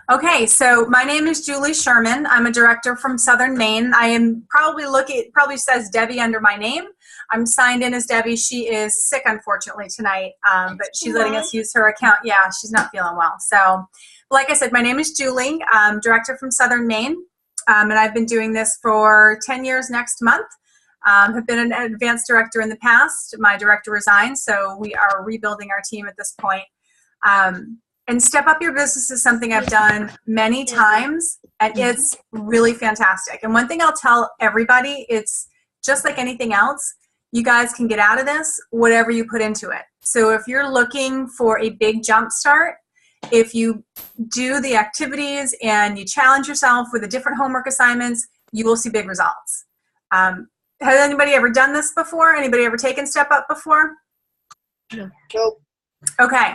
Okay, so my name is Julie Sherman. I'm a director from Southern Maine. I am probably says Debbie under my name. I'm signed in as Debbie. She is sick, unfortunately, tonight, but she's letting us use her account. Yeah, she's not feeling well. So, like I said, my name is Julie. I'm director from Southern Maine, and I've been doing this for 10 years next month. Have been an advanced director in the past. My director resigned, so we are rebuilding our team at this point. And Step Up Your Business is something I've done many times, and it's really fantastic. And one thing I'll tell everybody, it's just like anything else, you guys can get out of this whatever you put into it. So if you're looking for a big jump start, if you do the activities and you challenge yourself with the different homework assignments, you will see big results. Has anybody ever done this before? Anybody ever taken Step Up before? No. Nope. Okay.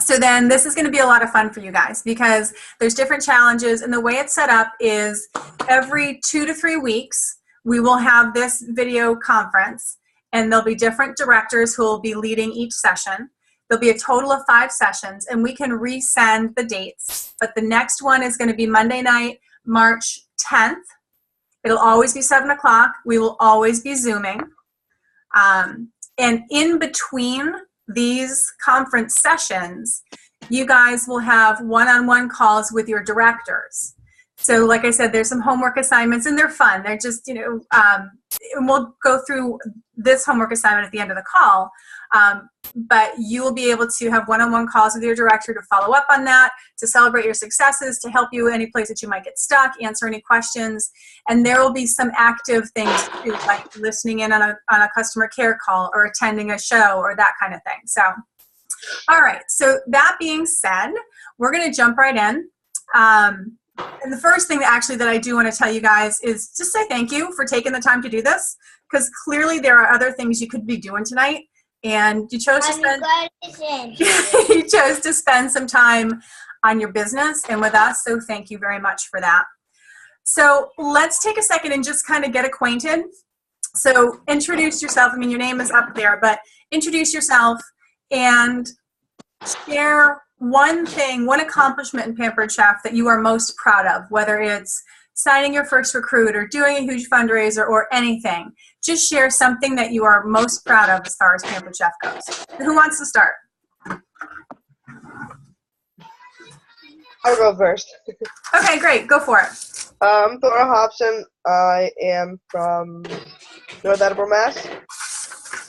So then this is going to be a lot of fun for you guys because there's different challenges, and the way it's set up is every 2 to 3 weeks we will have this video conference, and there'll be different directors who will be leading each session. There'll be a total of 5 sessions, and we can resend the dates, but the next one is going to be Monday night, March 10th. It'll always be 7 o'clock. We will always be Zooming. And in between these conference sessions, you guys will have one-on-one calls with your directors. So like I said, there's some homework assignments, and they're fun. They're just, and we'll go through this homework assignment at the end of the call. But you will be able to have one-on-one calls with your director to follow up on that, to celebrate your successes, to help you any place that you might get stuck, answer any questions. And there will be some active things too, like listening in on a customer care call or attending a show or that kind of thing. So, all right. So that being said, we're going to jump right in. And the first thing that I do want to tell you guys is just say thank you for taking the time to do this, because clearly there are other things you could be doing tonight. And you chose to spend some time on your business and with us, so thank you very much for that. So let's take a second and just kind of get acquainted. So introduce yourself. I mean, your name is up there, but introduce yourself and share one thing, one accomplishment in Pampered Chef that you are most proud of, whether it's signing your first recruit or doing a huge fundraiser or anything. Just share something that you are most proud of as far as Pampered Chef goes. Who wants to start? I'll go first. Okay, great. Go for it. Thora Hobson. I am from North Attleboro, Mass.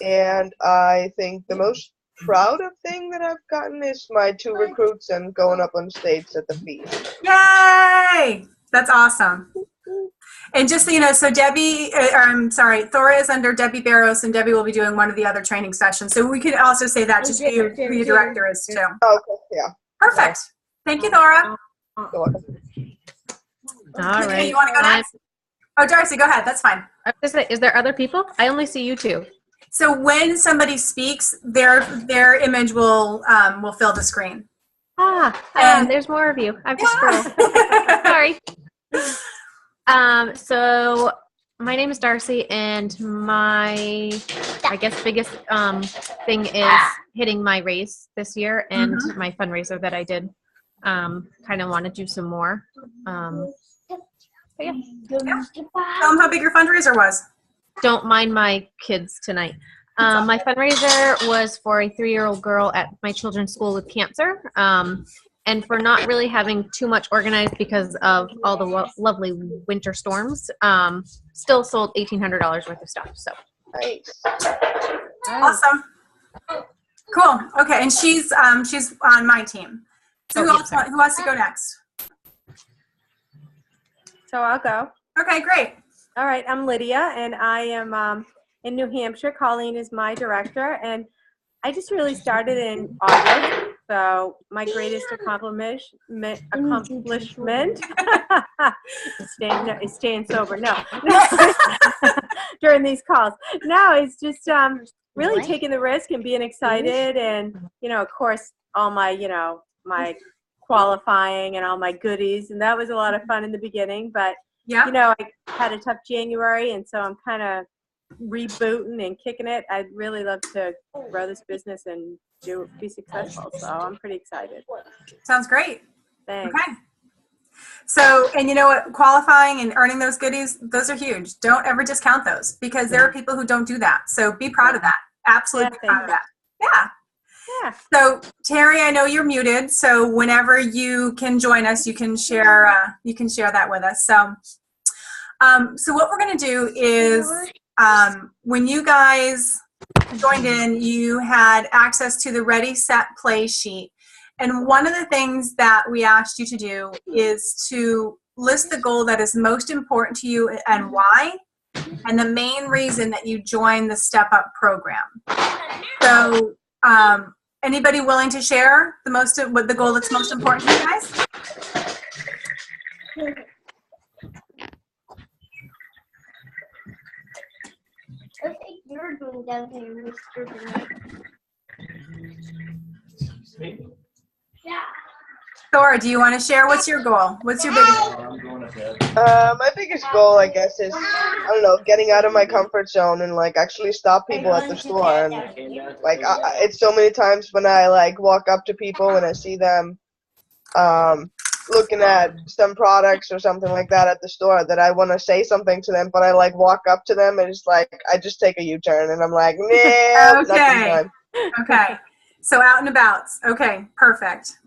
And I think the most proud of thing that I've gotten is my 2 recruits and going up on stage at the feast. Yay! That's awesome. And just so you know, so Thora is under Debbie Barros, and Debbie will be doing one of the other training sessions. So we could also say that just who your director is too. Okay, yeah. Perfect. Thank you, Thora. You're welcome. All right. You want to go next? Oh, Darcy, go ahead. That's fine. I was gonna say, is there other people? I only see you 2. So when somebody speaks, their image will fill the screen. And there's more of you. I'm just scrolling. Sorry. So my name is Darcy, and my, I guess, biggest thing is hitting my raise this year and my fundraiser that I did. Kind of want to do some more. Yeah. Tell them how big your fundraiser was. Don't mind my kids tonight. My fundraiser was for a 3-year-old girl at my children's school with cancer. And for not really having too much organized because of all the lovely winter storms, still sold $1,800 worth of stuff. So Nice. Awesome. Cool. Okay, and she's on my team. So who wants to go next? So I'll go. Okay, great. All right, I'm Lydia, and I am in New Hampshire. Colleen is my director, and I just really started in August. So my greatest accomplishment is staying sober. No, during these calls. No, it's just really taking the risk and being excited, and of course, all my my qualifying and all my goodies, and that was a lot of fun in the beginning. But I had a tough January, and so I'm kind of rebooting and kicking it. I'd really love to grow this business and be successful. So I'm pretty excited. Sounds great. Thanks. Okay. So, and you know what, qualifying and earning those goodies, those are huge. Don't ever discount those because there are people who don't do that. So be proud of that. Absolutely be proud of that. Yeah. Yeah. So Terry, I know you're muted. So whenever you can join us, you can share that with us. So, so what we're going to do is, when you guys joined in, you had access to the Ready, Set, Play sheet. And one of the things that we asked you to do is to list the goal that is most important to you and why, and the main reason that you joined the Step Up program. So, anybody willing to share what the goal that's most important to you guys? I think you're doing down here, Mr. Bennett. Yeah. Thora, do you want to share? What's your goal? What's your biggest goal? My biggest goal, I guess, is, I don't know, getting out of my comfort zone and, like, actually stop people at the store. And, like, it's so many times when I, like, walk up to people and I see them looking at some products or something like that at the store that I want to say something to them, but I, like, walk up to them and it's like, I just take a U-turn and I'm like, nah, not this time. Okay. So out and abouts. Okay, perfect.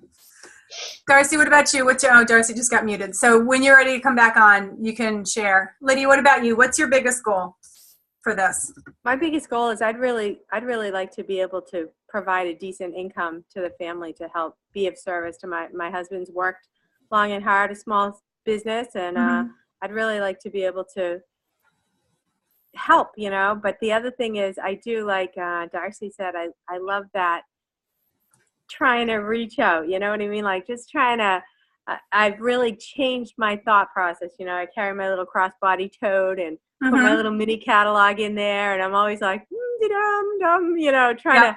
Darcy, what about you? Oh, Darcy just got muted. So when you're ready to come back on, you can share. Lydia, what about you? What's your biggest goal for this? My biggest goal is I'd really like to be able to provide a decent income to the family to help be of service to my husband's worked long and hard, a small business, and I'd really like to be able to help, you know. But the other thing is I do, like Darcy said, I love that trying to reach out, you know what I mean? Like just trying to, I've really changed my thought process. You know, I carry my little crossbody tote and put my little mini catalog in there, and I'm always like, dum, you know, trying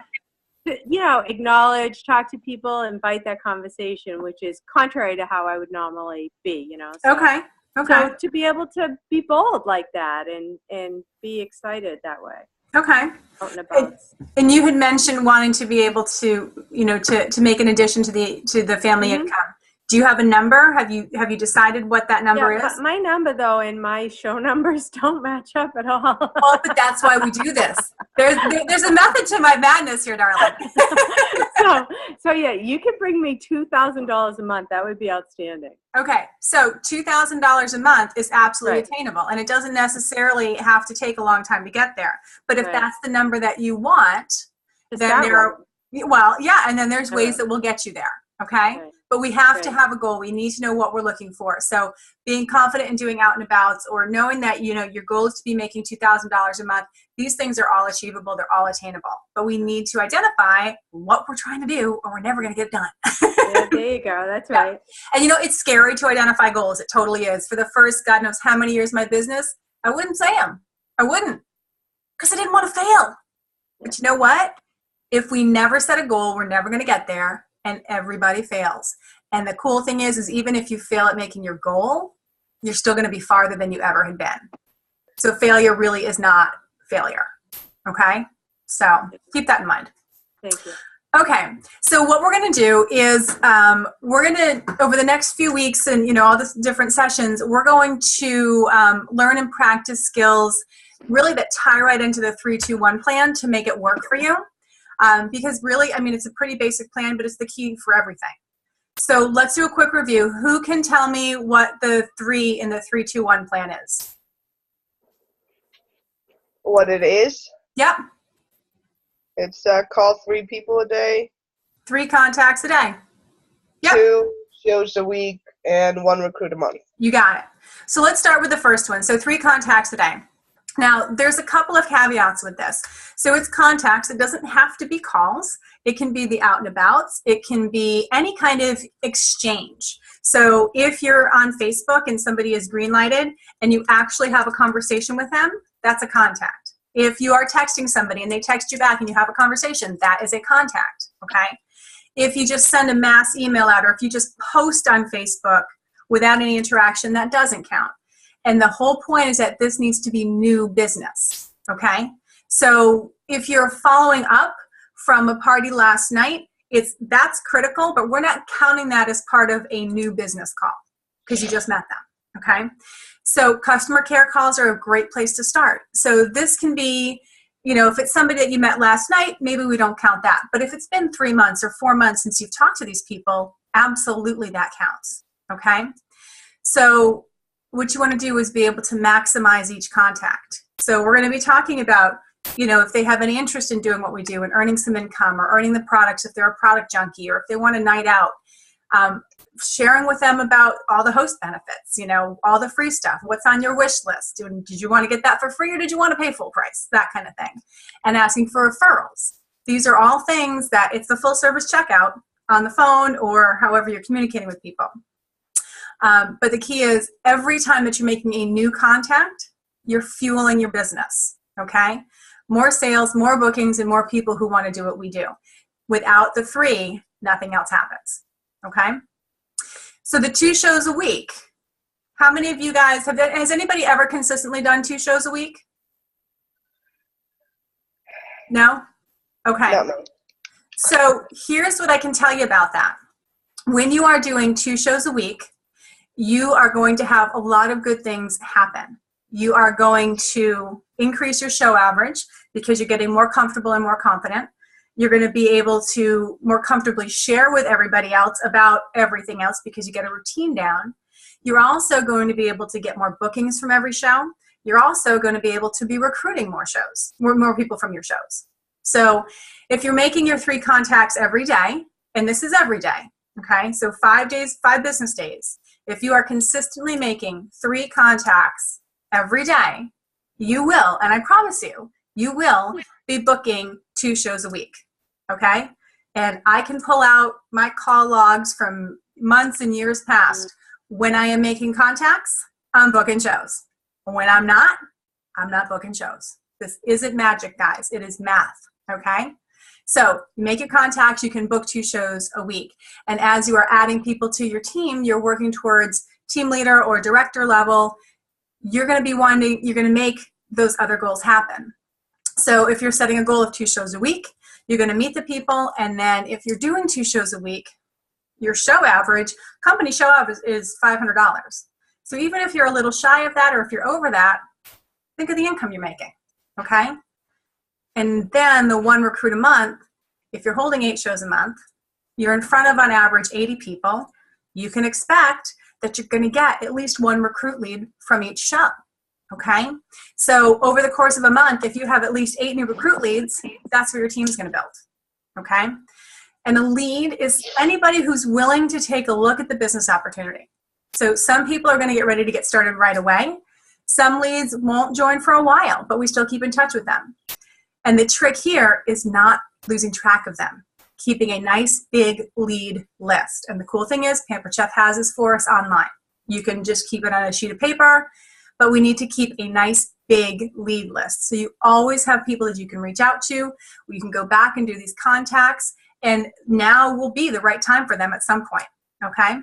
to, you know, acknowledge, talk to people, invite that conversation, which is contrary to how I would normally be, you know. So, okay. So to be able to be bold like that and be excited that way. Okay. Out and about. And you had mentioned wanting to be able to, you know, to make an addition to the family income. Do you have a number? Have you decided what that number is? My number, though, and my show numbers don't match up at all. Well, but that's why we do this. There's a method to my madness here, darling. so yeah, you can bring me $2,000 a month. That would be outstanding. Okay, so $2,000 a month is absolutely attainable, and it doesn't necessarily have to take a long time to get there. But if that's the number that you want, then and then there's ways that will get you there. Okay. Right. But we have to have a goal. We need to know what we're looking for. So being confident in doing out and abouts, or knowing that, you know, your goal is to be making $2,000 a month. These things are all achievable. They're all attainable. But we need to identify what we're trying to do, or we're never going to get it done. There you go. That's right. And, you know, it's scary to identify goals. It totally is. For the first, God knows how many years of my business, I wouldn't say them. I wouldn't. Because I didn't want to fail. But you know what? If we never set a goal, we're never going to get there. And everybody fails. And the cool thing is even if you fail at making your goal, you're still going to be farther than you ever had been. So failure really is not failure. Okay? So keep that in mind. Thank you. Okay. So what we're going to do is we're going to, over the next few weeks and, you know, all the different sessions, we're going to learn and practice skills really that tie right into the 3-2-1 plan to make it work for you. Because really, I mean, it's a pretty basic plan, but it's the key for everything. So let's do a quick review. Who can tell me what the 3 in the 3-2-1 plan is? What it is? Yep. It's call 3 people a day. 3 contacts a day. Yep. 2 shows a week and 1 recruit a month. You got it. So let's start with the first one. So 3 contacts a day. Now, there's a couple of caveats with this. So it's contacts. It doesn't have to be calls. It can be the out and abouts. It can be any kind of exchange. So if you're on Facebook and somebody is green lighted and you actually have a conversation with them, that's a contact. If you are texting somebody and they text you back and you have a conversation, that is a contact, okay? If you just send a mass email out, or if you just post on Facebook without any interaction, that doesn't count. And the whole point is that this needs to be new business, okay? So if you're following up from a party last night, that's critical, but we're not counting that as part of a new business call, because you just met them, okay? So customer care calls are a great place to start. So this can be, you know, if it's somebody that you met last night, maybe we don't count that. But if it's been 3 months or 4 months since you've talked to these people, absolutely that counts, okay? So what you want to do is be able to maximize each contact. So we're going to be talking about, you know, if they have any interest in doing what we do and earning some income or earning the products, if they're a product junkie, or if they want a night out, sharing with them about all the host benefits, you know, all the free stuff, what's on your wish list. Did you want to get that for free or did you want to pay full price? That kind of thing. And asking for referrals. These are all things that it's the full service checkout on the phone or however you're communicating with people. But the key is every time that you're making a new contact, you're fueling your business, okay? More sales, more bookings, and more people who want to do what we do. Without the free, nothing else happens, okay? So the 2 shows a week. How many of you guys has anybody ever consistently done 2 shows a week? No? Okay. No. So here's what I can tell you about that. When you are doing 2 shows a week, you are going to have a lot of good things happen. You are going to increase your show average because you're getting more comfortable and more confident. You're going to be able to more comfortably share with everybody else about everything else because you get a routine down. You're also going to be able to get more bookings from every show. You're also going to be able to be recruiting more shows, more people from your shows. So if you're making your 3 contacts every day, and this is every day, okay? So 5 days, 5 business days. If you are consistently making 3 contacts every day, you will, and I promise you, you will be booking 2 shows a week, okay? And I can pull out my call logs from months and years past. When I am making contacts, I'm booking shows. When I'm not booking shows. This isn't magic, guys. It is math, okay? So you make your contacts, you can book 2 shows a week. And as you are adding people to your team, you're working towards team leader or director level, you're going to make those other goals happen. So if you're setting a goal of 2 shows a week, you're going to meet the people. And then if you're doing 2 shows a week, your show average, company show average is $500. So even if you're a little shy of that or if you're over that, think of the income you're making, okay? And then the 1 recruit a month, if you're holding 8 shows a month, you're in front of on average 80 people, you can expect that you're going to get at least 1 recruit lead from each show, okay? So over the course of a month, if you have at least 8 new recruit leads, that's where your team is going to build, okay? And a lead is anybody who's willing to take a look at the business opportunity. So some people are going to get ready to get started right away. Some leads won't join for a while, but we still keep in touch with them. And the trick here is not losing track of them, keeping a nice big lead list. And the cool thing is Pampered Chef has this for us online. You can just keep it on a sheet of paper, but we need to keep a nice big lead list. So you always have people that you can reach out to, where you can go back and do these contacts, and now will be the right time for them at some point, okay?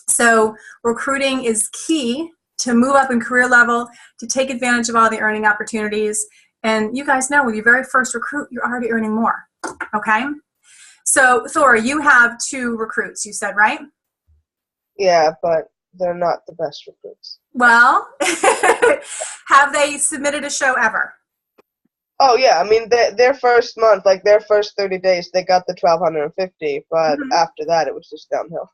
So recruiting is key to move up in career level, to take advantage of all the earning opportunities. And you guys know with your very first recruit, you're already earning more, okay? So Thora, you have 2 recruits, you said, right? Yeah, but they're not the best recruits. Well, have they submitted a show ever? Oh yeah, I mean their first month, like their first 30 days, they got the 1,250, but after that it was just downhill.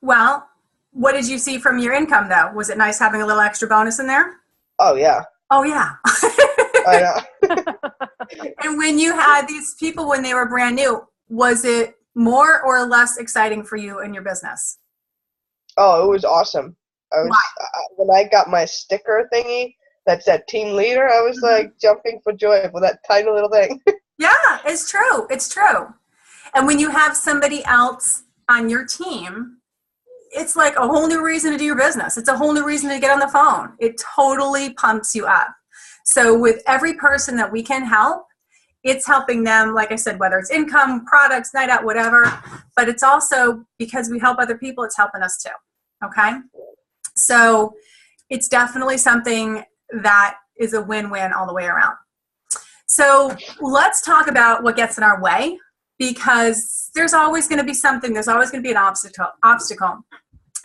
Well, what did you see from your income though? Was it nice having a little extra bonus in there? Oh yeah. Oh yeah. I know. And when you had these people when they were brand new, was it more or less exciting for you in your business? Oh, it was awesome. Why? When I got my sticker thingy that said team leader, I was like jumping for joy for that tiny little thing. Yeah, it's true. It's true. And when you have somebody else on your team, it's like a whole new reason to do your business. It's a whole new reason to get on the phone. It totally pumps you up. So with every person that we can help, it's helping them, like I said, whether it's income, products, night out, whatever, but it's also because we help other people, it's helping us too, okay? So it's definitely something that is a win-win all the way around. So let's talk about what gets in our way, because there's always going to be something, there's always going to be an obstacle.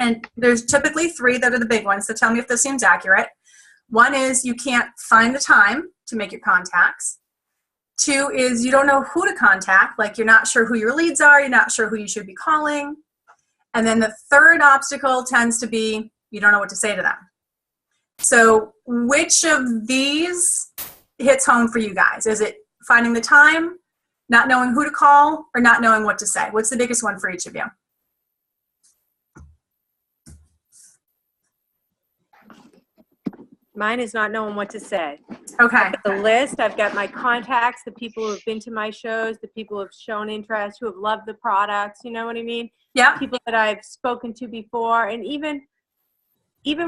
And there's typically 3 that are the big ones, so tell me if this seems accurate. 1 is you can't find the time to make your contacts. 2 is you don't know who to contact, like you're not sure who your leads are, you're not sure who you should be calling. And then the 3rd obstacle tends to be you don't know what to say to them. So which of these hits home for you guys? Is it finding the time, not knowing who to call, or not knowing what to say? What's the biggest one for each of you? Mine is not knowing what to say. Okay. The list, I've got my contacts, the people who have been to my shows, the people who have shown interest, who have loved the products, you know what I mean? Yeah. People that I've spoken to before, and even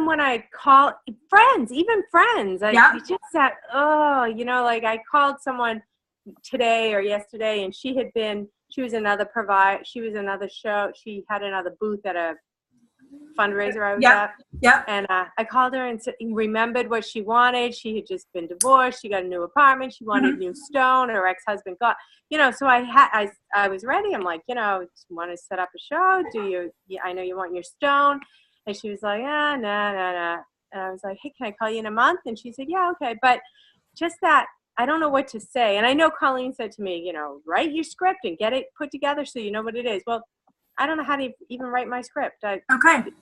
when I call friends, Yeah. it's just that, like I called someone today or yesterday, and she was another show. She had another booth at a fundraiser I was at. Yeah. And I called her and remembered what she wanted. She had just been divorced. She got a new apartment. She wanted new stone. Her ex-husband got, so I was ready. I'm like, want to set up a show? I know you want your stone. And she was like, nah. And I was like, hey, can I call you in a month? And she said, yeah, okay. But just that, I don't know what to say. And I know Colleen said to me, write your script and get it put together so you know what it is. Well, I don't know how to even write my script. Okay.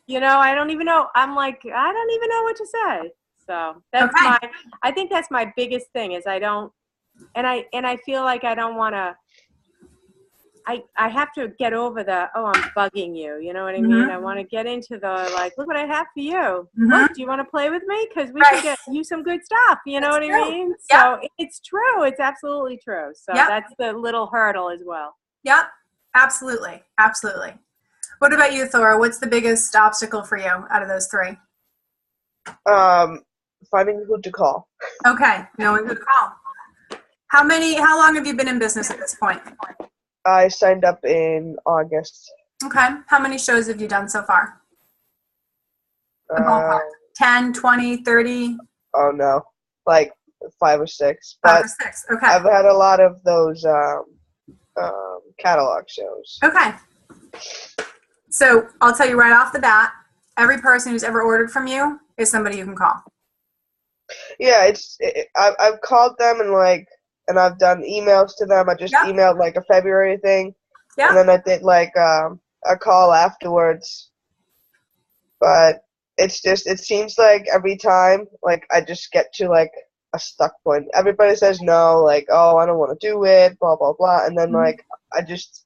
I don't even know. I'm like, I don't even know what to say. So that's I think that's my biggest thing is I don't, and I feel like I don't want to, I have to get over I'm bugging you. You know what I mean? I want to get into like, look what I have for you. Look, do you want to play with me? Because we can get you some good stuff. You know what I mean? So it's true. It's absolutely true. So that's the little hurdle as well. Yep. Absolutely. What about you, Thora? What's the biggest obstacle for you out of those 3? Finding who to call. Okay, knowing who to call. How long have you been in business at this point? I signed up in August. Okay. How many shows have you done so far? A ballpark. 10, 20, 30? Oh, no. Like 5 or 6. 5 or 6. Okay. I've had a lot of those catalog shows. Okay. So I'll tell you right off the bat, every person who's ever ordered from you is somebody you can call. Yeah, I've called them and I've done emails to them. I just emailed like a February thing. Yeah. And then I did like a call afterwards. But it seems like every time like I just get to like a stuck point. Everybody says no, like, oh, I don't want to do it, blah blah blah, and then like I just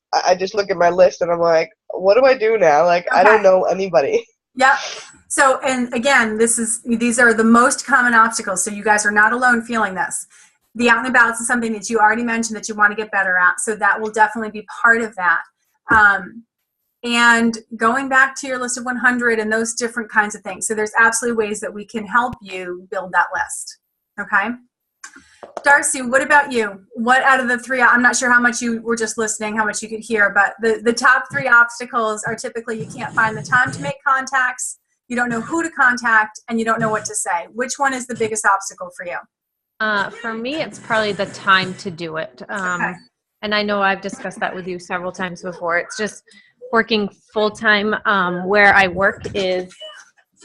look at my list and I'm like, what do I do now? Like I don't know anybody. Yeah. So, and again, these are the most common obstacles. So you guys are not alone feeling this. The out and about is something that you already mentioned that you want to get better at. So that will definitely be part of that. And going back to your list of 100 and those different kinds of things. So there's absolutely ways that we can help you build that list. Okay. Darcy, what about you? What out of the 3, I'm not sure how much you were just listening, how much you could hear, but the top 3 obstacles are typically you can't find the time to make contacts, you don't know who to contact, and you don't know what to say. Which one is the biggest obstacle for you? For me, it's probably the time to do it. And I know I've discussed that with you several times before. It's just working full-time. Where I work is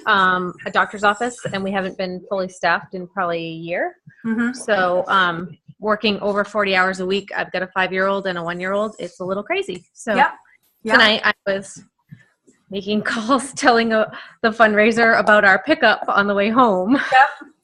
a doctor's office, and we haven't been fully staffed in probably a year. So working over 40 hours a week, I've got a 5-year-old and a 1-year-old. It's a little crazy. So tonight I was making calls telling the fundraiser about our pickup on the way home.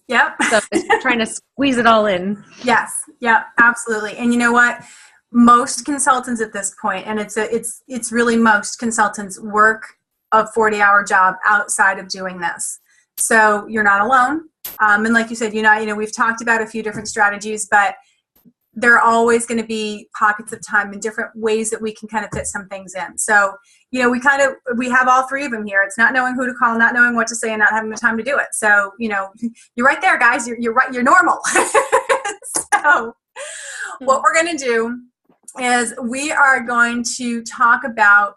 Yep. So just trying to squeeze it all in. Yes. Yep. Absolutely. And you know what? Most consultants at this point, and it's really most consultants work a 40-hour job outside of doing this. So you're not alone. And like you said, we've talked about a few different strategies, but there are always going to be pockets of time and different ways that we can kind of fit some things in. So, we have all 3 of them here. It's not knowing who to call, not knowing what to say, and not having the time to do it. So, you're right there, guys. You're right. You're normal. So what we're going to do is we are going to talk about,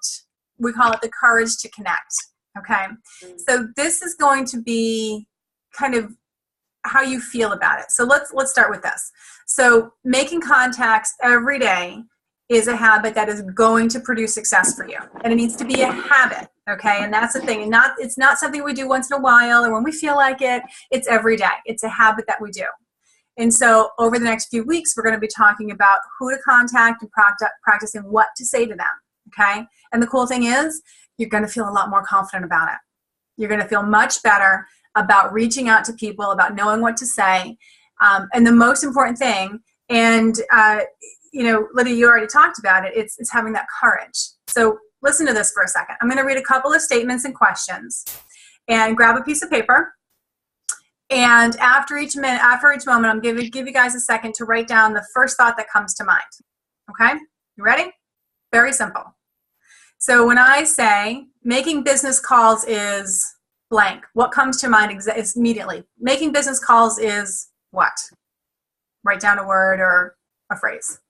we call it the courage to connect. Okay. So this is going to be kind of how you feel about it. So let's start with this. So making contacts every day is a habit that is going to produce success for you. And it needs to be a habit, okay? And that's the thing. And it's not something we do once in a while or when we feel like it. It's every day. It's a habit that we do. And so over the next few weeks, we're going to be talking about who to contact and practicing what to say to them, okay? And the cool thing is you're going to feel a lot more confident about it. You're going to feel much better about reaching out to people, about knowing what to say. And the most important thing, and you know, Lydia, you already talked about it, it's having that courage. So listen to this for a second. I'm going to read a couple of statements and questions, and grab a piece of paper. And after each moment, I'm going to give you guys a second to write down the first thought that comes to mind. Okay? You ready? Very simple. So when I say making business calls is blank, what comes to mind is immediately? Making business calls is what? Write down a word or a phrase.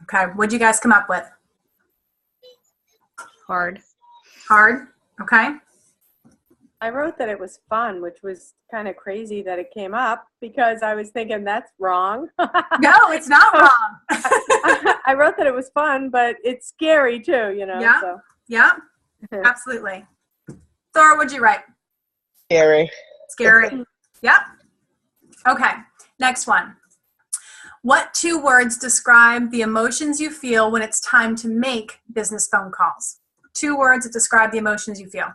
Okay, what'd you guys come up with? Hard. Hard, okay. I wrote that it was fun, which was kind of crazy that it came up because I was thinking that's wrong. No, it's not wrong. I wrote that it was fun, but it's scary too, you know. Yeah, so. yeah, absolutely. Thora, what'd you write? Scary. Scary. Yep. Okay, next one. What 2 words describe the emotions you feel when it's time to make business phone calls? 2 words that describe the emotions you feel.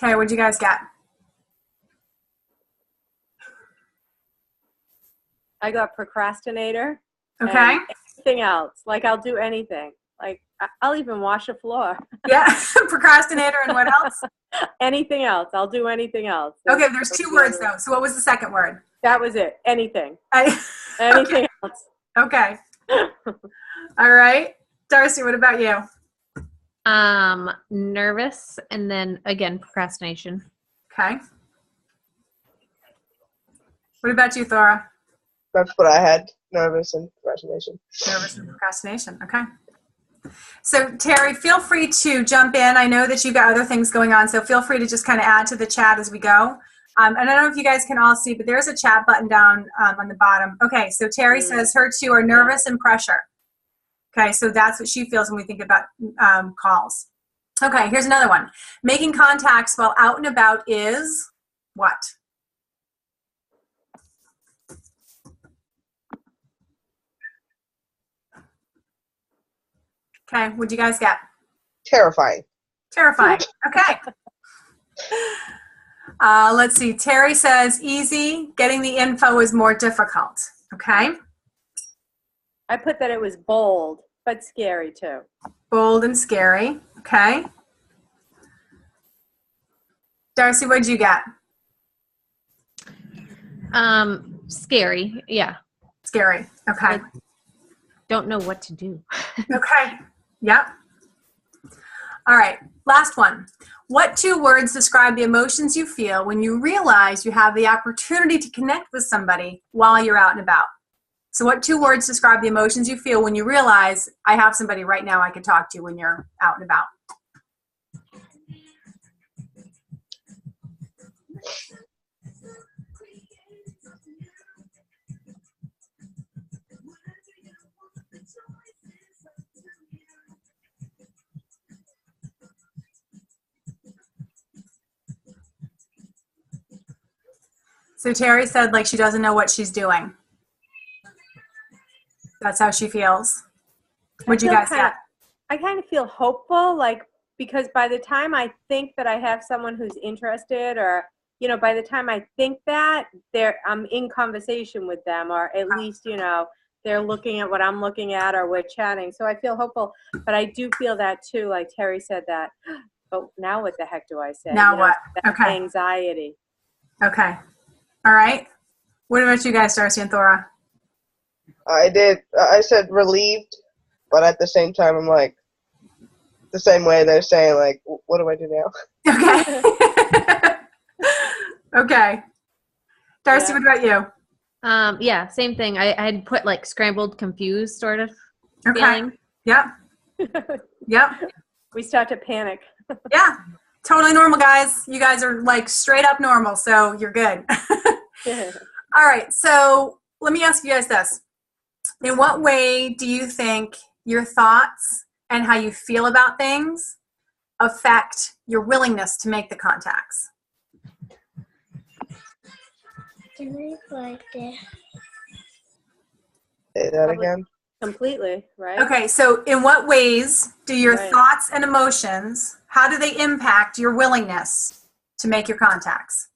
Okay, what'd you guys get? I got procrastinator. Okay. And anything else. Like I'll do anything. Like I'll even wash a floor. Yeah, procrastinator and what else? Anything else. I'll do anything else. Okay, there's 2 words though. So what was the second word? That was it. Anything. Okay. Anything else. Okay. All right. Darcy, what about you? Nervous, and then again procrastination. Okay. What about you, Thora? That's what I had. Nervous and procrastination. Nervous and procrastination. Okay. So Terry, feel free to jump in. I know that you've got other things going on, so feel free to just kind of add to the chat as we go. And I don't know if you guys can all see, but there's a chat button down on the bottom. Okay, so Terry says her 2 are nervous and pressure. Okay, so that's what she feels when we think about calls. Okay, here's another one. Making contacts while out and about is what? Okay, what'd you guys get? Terrifying. Terrifying. Okay. Let's see. Terry says easy. Getting the info is more difficult. Okay. I put that it was bold, but scary too. Bold and scary. Okay. Darcy, what'd you get? Scary. Yeah. Scary. Okay. Don't know what to do. Okay. Yep. All right. Last one. What 2 words describe the emotions you feel when you realize you have the opportunity to connect with somebody while you're out and about? So what 2 words describe the emotions you feel when you realize I have somebody right now I can talk to when you're out and about? So Terry said like she doesn't know what she's doing. That's how she feels. What'd you guys get? I kind of feel hopeful, like, because by the time I think that I have someone who's interested, or, you know, by the time I think that, I'm in conversation with them, or at least, you know, they're looking at what I'm looking at, or we're chatting. So I feel hopeful, but I do feel that too, like Terry said that. But now what the heck do I say? Now you know, what? that Okay. anxiety. Okay. All right. What about you guys, Darcy and Thora? I said relieved, but at the same time, I'm like, the same way they're saying, like, what do I do now? Okay. Okay. Darcy, what about you? Yeah, same thing. I had put like scrambled, confused sort of Okay. feeling. Yep. Yep. We start to panic. Yeah. Totally normal, guys. You guys are like straight up normal, so you're good. All right. So let me ask you guys this. In what way do you think your thoughts and how you feel about things affect your willingness to make the contacts? Say that again. Completely, right? Okay, so in what ways do your Right. thoughts and emotions, how do they impact your willingness to make your contacts?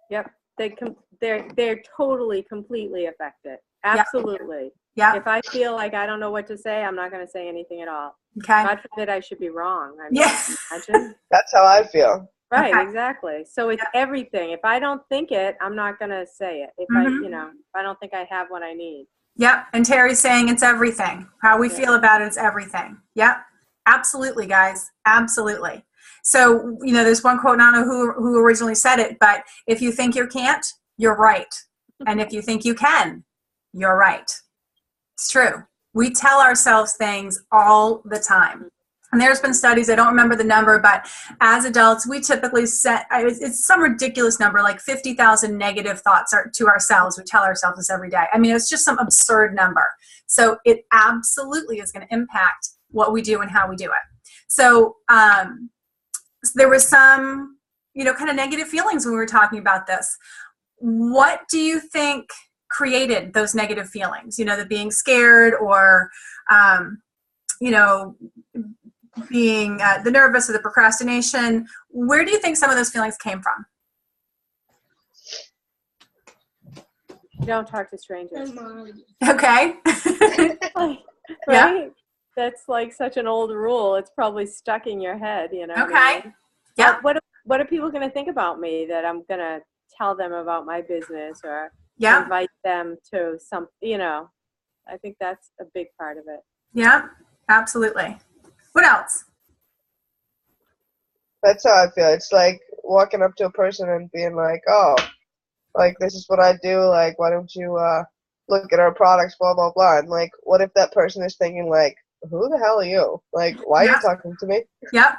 Yep. They're totally, completely affected. Absolutely. Yeah. If I feel like I don't know what to say, I'm not going to say anything at all. Okay. God forbid I should be wrong. I mean, Yeah. imagine. That's how I feel. Right, Okay. exactly. So it's everything. If I don't think it, I'm not going to say it. If Mhm. if I don't think I have what I need. Yep. And Terry's saying it's everything. How we Yeah. feel about it's everything. Yep. Absolutely, guys. Absolutely. So, there's one quote, I don't know who originally said it, but if you think you can't, you're right. And if you think you can, you're right. It's true. We tell ourselves things all the time. And there's been studies, I don't remember the number, but as adults, we typically it's some ridiculous number, like 50,000 negative thoughts to ourselves. We tell ourselves this every day. I mean, it's just some absurd number. So it absolutely is going to impact what we do and how we do it. So there was some, kind of negative feelings when we were talking about this. What do you think created those negative feelings? The being scared or, being the nervous or the procrastination. Where do you think some of those feelings came from? Don't talk to strangers. Okay. Right? Yeah. That's like such an old rule. It's probably stuck in your head, Okay. Yeah. What are people going to think about me that I'm going to tell them about my business or Yeah. invite them to some, I think that's a big part of it. Yeah. Absolutely. What else? That's how I feel. It's like walking up to a person and being like, oh, like, this is what I do. Like, why don't you look at our products, blah, blah, blah. And, like, what if that person is thinking, like, who the hell are you? Like, why are you talking to me? Yep.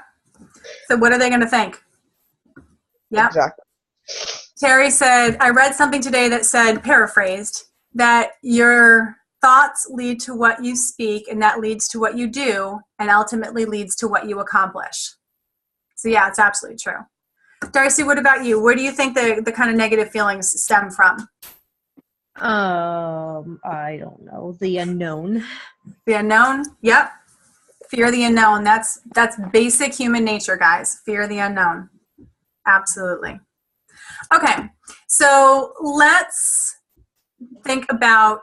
So what are they going to think? Yep. Exactly. Terry said, I read something today that said, paraphrased, that your thoughts lead to what you speak, and that leads to what you do, and ultimately leads to what you accomplish. So yeah, it's absolutely true. Darcy, what about you? Where do you think the kind of negative feelings stem from? I don't know. The unknown. The unknown? Yep. Fear of the unknown. That's basic human nature, guys. Fear of the unknown. Absolutely. Okay, so let's think about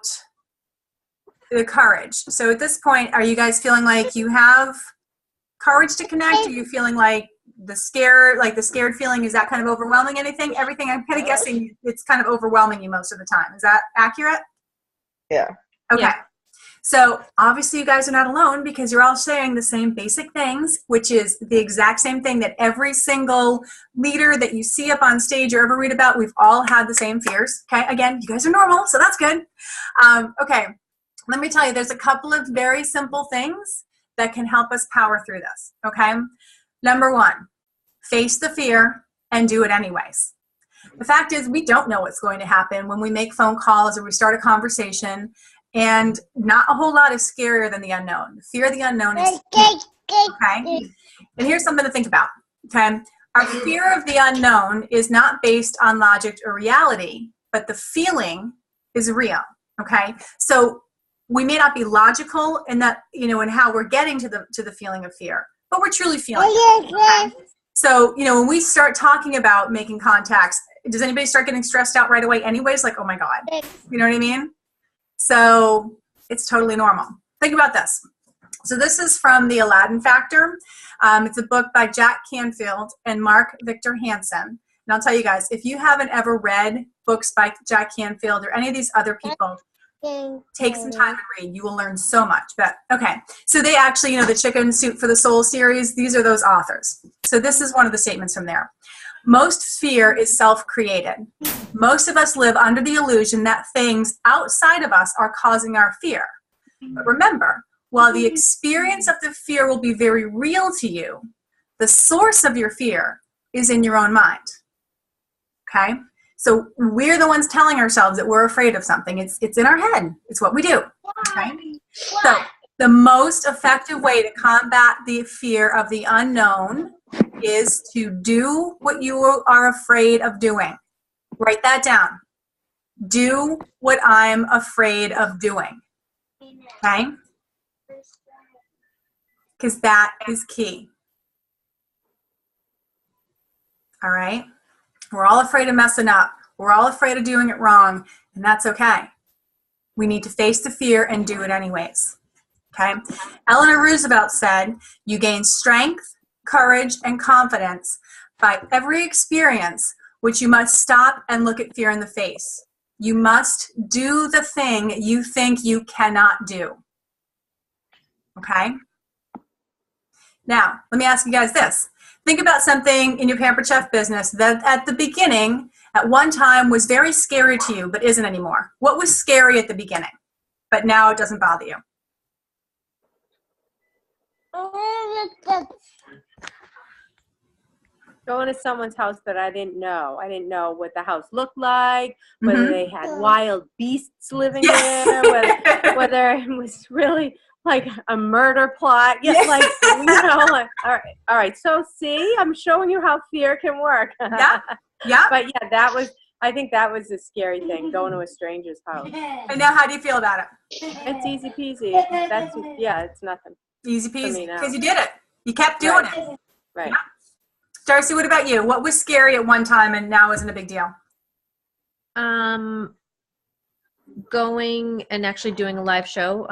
the courage. So at this point, are you guys feeling like you have courage to connect? Are you feeling like the scared feeling, is that kind of overwhelming everything? I'm kind of guessing it's kind of overwhelming you most of the time. Is that accurate? Yeah. Okay. Yeah. So obviously you guys are not alone because you're all saying the same basic things, which is the exact same thing that every single leader that you see up on stage or ever read about, we've all had the same fears. Okay. Again, you guys are normal, so that's good. Okay. Let me tell you, there's a couple of very simple things that can help us power through this. Okay. Number one, face the fear and do it anyways. The fact is, we don't know what's going to happen when we make phone calls or we start a conversation, and not a whole lot is scarier than the unknown. The fear of the unknown is okay. And here's something to think about. Okay, our fear of the unknown is not based on logic or reality, but the feeling is real. Okay, so we may not be logical in that, in how we're getting to the feeling of fear, but we're truly feeling it. Okay? So, when we start talking about making contacts, does anybody start getting stressed out right away anyways? Like, oh my God, you know what I mean? So it's totally normal. Think about this. So this is from The Aladdin Factor. It's a book by Jack Canfield and Mark Victor Hansen. And I'll tell you guys, if you haven't ever read books by Jack Canfield or any of these other people, take some time and read. You will learn so much. But okay, so they actually, the Chicken Soup for the Soul series, these are those authors. So this is one of the statements from there. Most fear is self-created. Most of us live under the illusion that things outside of us are causing our fear. But remember, while the experience of the fear will be very real to you, the source of your fear is in your own mind. Okay? So we're the ones telling ourselves that we're afraid of something. It's in our head. It's what we do. Okay? So the most effective way to combat the fear of the unknown is to do what you are afraid of doing. Write that down. Do what I'm afraid of doing. Okay? Because that is key. All right? We're all afraid of messing up. We're all afraid of doing it wrong, and that's okay. We need to face the fear and do it anyways. Okay? Eleanor Roosevelt said, you gain strength, courage, and confidence by every experience which you must stop and look at fear in the face. You must do the thing you think you cannot do. Okay? Now, let me ask you guys this. Think about something in your Pampered Chef business that at the beginning, at one time, was very scary to you, but isn't anymore. What was scary at the beginning, but now it doesn't bother you? Going to someone's house that I didn't know. I didn't know what the house looked like, whether they had wild beasts living there, whether it was really like a murder plot. Like, you know, like, all right. So see, I'm showing you how fear can work. Yeah. But yeah, I think that was a scary thing, going to a stranger's house. And now how do you feel about it? It's easy peasy. It's nothing. Easy peasy, because you did it. You kept doing it. Right. Yeah. Darcy, what about you? What was scary at one time and now isn't a big deal? Going and actually doing a live show.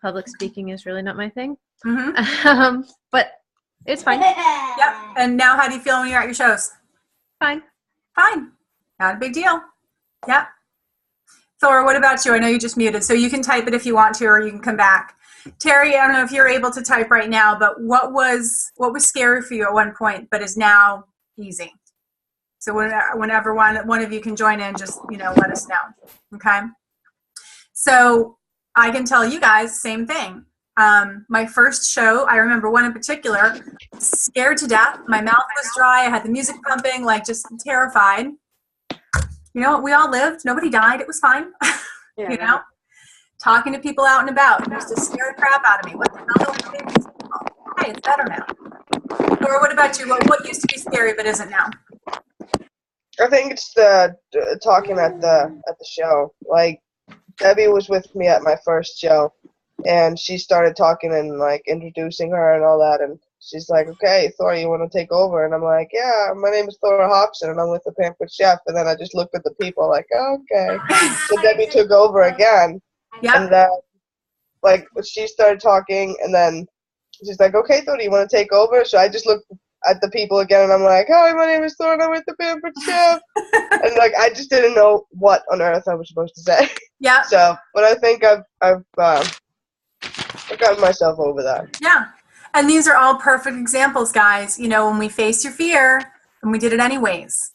Public speaking is really not my thing. But it's fine. Yep. And now how do you feel when you're at your shows? Fine. Fine. Not a big deal. Yep. Thor, what about you? I know you just muted, so you can type it if you want to, or you can come back. Terry, I don't know if you're able to type right now, but what was scary for you at one point, but is now easy? So whenever one of you can join in, just let us know. Okay. So I can tell you guys same thing. My first show, I remember one in particular, scared to death. My mouth was dry. I had the music pumping, like just terrified. We all lived. Nobody died. It was fine. Talking to people out and about. It used to scare the crap out of me. What the hell? Hey, it's better now. Or what about you? What used to be scary but isn't now? I think it's the talking at the show. Like, Debbie was with me at my first show, and she started talking and like introducing her and all that, and she's like, "Okay, Thor, you want to take over?" And I'm like, "Yeah, my name is Thor Hobson, and I'm with the Pampered Chef." And then I just looked at the people like, "Okay." So Debbie took over again. Yep. And like she started talking, and then she's like, "Okay, Thor, do you want to take over?" So I just looked at the people again, and I'm like, "Hi, my name is Thor, and I'm with the Pampered Chef." And like I just didn't know what on earth I was supposed to say. Yeah. So, but I think I've gotten myself over that. Yeah. And these are all perfect examples, guys. When we face your fear, and we did it anyways.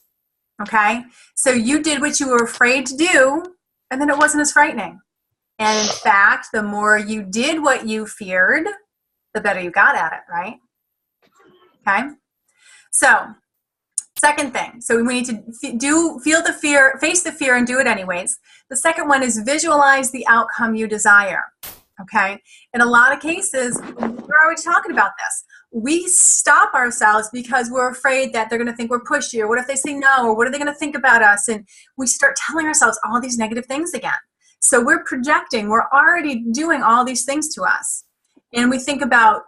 Okay? So you did what you were afraid to do, and then it wasn't as frightening. And in fact, the more you did what you feared, the better you got at it, right? Okay? So, second thing. So we need to feel the fear, face the fear, and do it anyways. The second one is visualize the outcome you desire. Okay? In a lot of cases, we're already talking about this. We stop ourselves because we're afraid that they're going to think we're pushy, or what if they say no, or what are they going to think about us? And we start telling ourselves all these negative things again. So we're projecting, we're already doing all these things to us. And we think about,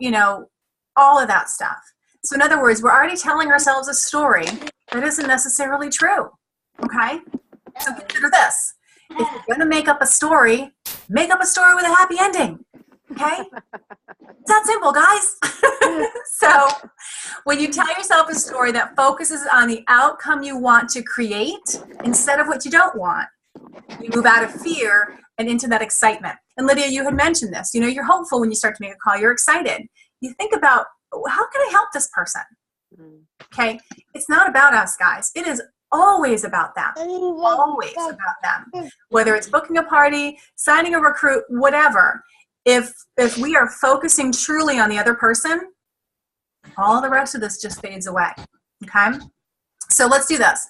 all of that stuff. So in other words, we're already telling ourselves a story that isn't necessarily true. Okay? So consider this. If you're going to make up a story with a happy ending. Okay? It's that simple, guys. So when you tell yourself a story that focuses on the outcome you want to create instead of what you don't want, you move out of fear and into that excitement. And Lydia, you had mentioned this. You're hopeful when you start to make a call. You're excited. You think about, how can I help this person? Okay? It's not about us, guys. It is always about them. Always about them. Whether it's booking a party, signing a recruit, whatever. If we are focusing truly on the other person, all the rest of this just fades away. Okay? So let's do this.